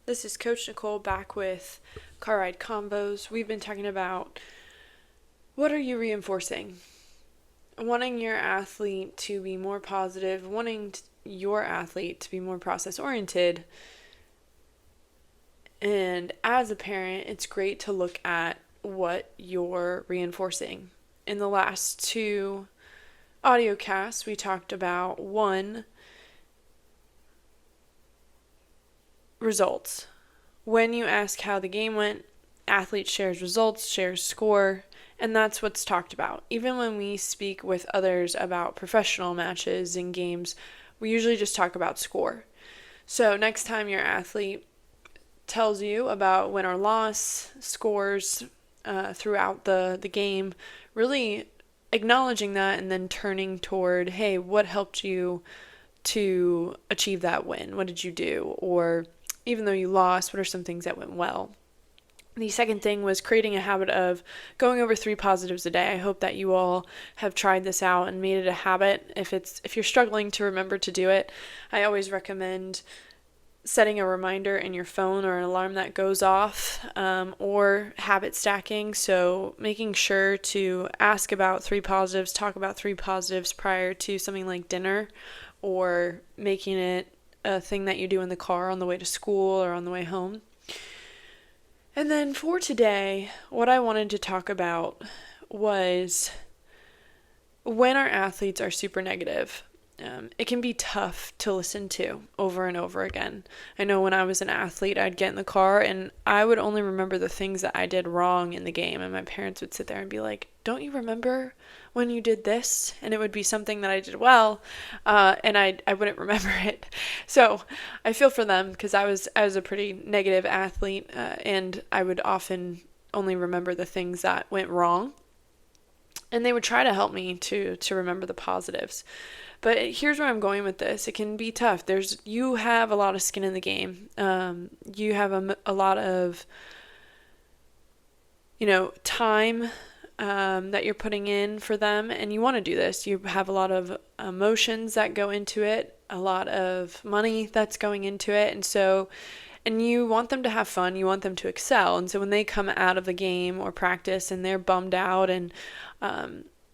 This is Coach Nicole back with Car Ride Convos. We've been talking about what are you reinforcing? Wanting your athlete to be more positive, wanting your athlete to be more process-oriented. And as a parent, it's great to look at what you're reinforcing. In the last two audiocasts, we talked about one, results. When you ask how the game went, athlete shares results, shares score, and that's what's talked about. Even when we speak with others about professional matches and games, we usually just talk about score. So next time your athlete tells you about win or loss, scores throughout the game, really acknowledging that and then turning toward, hey, what helped you to achieve that win? What did you do? Or even though you lost, what are some things that went well? The second thing was creating a habit of going over 3 positives a day. I hope that you all have tried this out and made it a habit. If you're struggling to remember to do it, I always recommend setting a reminder in your phone or an alarm that goes off, or habit stacking. So making sure to ask about 3 positives, talk about 3 positives prior to something like dinner, or making it a thing that you do in the car on the way to school or on the way home. And then for today, what I wanted to talk about was when our athletes are super negative. It can be tough to listen to over and over again. I know when I was an athlete, I'd get in the car and I would only remember the things that I did wrong in the game. And my parents would sit there and be like, don't you remember when you did this? And it would be something that I did well, and I wouldn't remember it. So I feel for them because I was a pretty negative athlete, and I would often only remember the things that went wrong. And they would try to help me to remember the positives. But here's where I'm going with this. It can be tough. You have a lot of skin in the game. You have a lot of, time that you're putting in for them, and you want to do this. You have a lot of emotions that go into it, a lot of money that's going into it, and you want them to have fun. You want them to excel. And so when they come out of the game or practice and they're bummed out and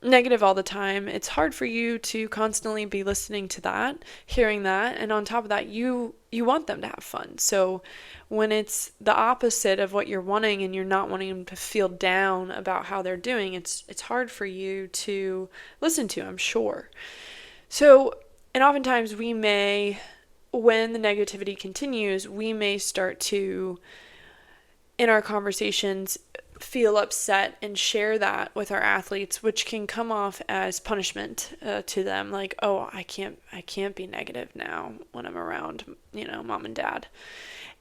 negative all the time, it's hard for you to constantly be listening to that, hearing that, and on top of that, you want them to have fun. So when it's the opposite of what you're wanting and you're not wanting them to feel down about how they're doing, it's hard for you to listen to, I'm sure. So, and oftentimes we may, when the negativity continues, we may start to, in our conversations, feel upset and share that with our athletes, which can come off as punishment to them. Like, oh, I can't be negative now when I'm around, mom and dad.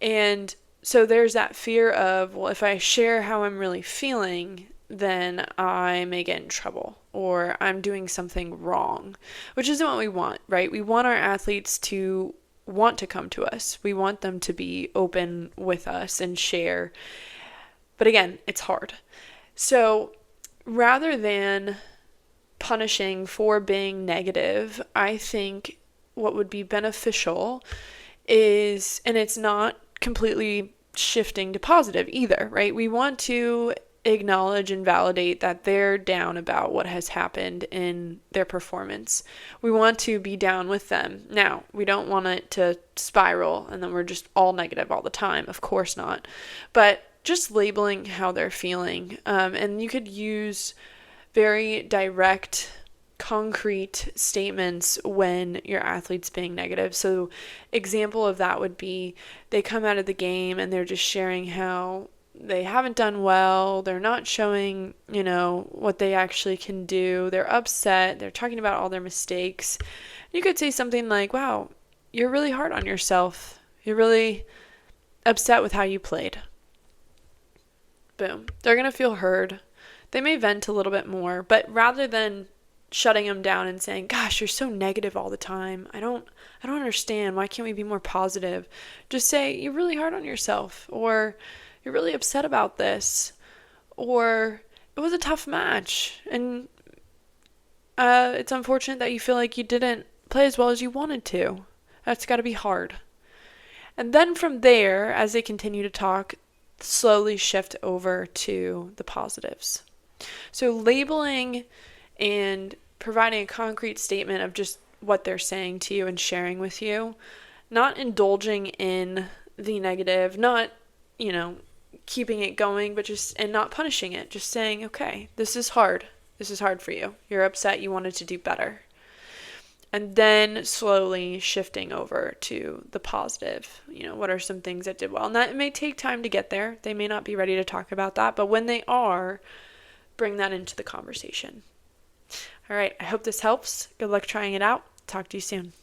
And so there's that fear of, well, if I share how I'm really feeling, then I may get in trouble or I'm doing something wrong, which isn't what we want, right? We want our athletes to want to come to us. We want them to be open with us and share. But again, it's hard. So rather than punishing for being negative, I think what would be beneficial is, and it's not completely shifting to positive either, right? We want to acknowledge and validate that they're down about what has happened in their performance. We want to be down with them. Now, we don't want it to spiral and then we're just all negative all the time. Of course not. But just labeling how they're feeling. And you could use very direct, concrete statements when your athlete's being negative. So example of that would be they come out of the game and they're just sharing how they haven't done well. They're not showing, what they actually can do. They're upset. They're talking about all their mistakes. You could say something like, wow, you're really hard on yourself. You're really upset with how you played. Boom. They're going to feel heard. They may vent a little bit more, but rather than shutting them down and saying, gosh, you're so negative all the time. I don't understand. Why can't we be more positive? Just say, you're really hard on yourself, or you're really upset about this, or it was a tough match and it's unfortunate that you feel like you didn't play as well as you wanted to. That's got to be hard. And then from there, as they continue to talk, slowly shift over to the positives. So labeling and providing a concrete statement of just what they're saying to you and sharing with you, not indulging in the negative, not, keeping it going, but and not punishing it, just saying, okay, this is hard. This is hard for you. You're upset. You wanted to do better. And then slowly shifting over to the positive. What are some things that did well? And that may take time to get there. They may not be ready to talk about that, but when they are, bring that into the conversation. All right, I hope this helps. Good luck trying it out. Talk to you soon.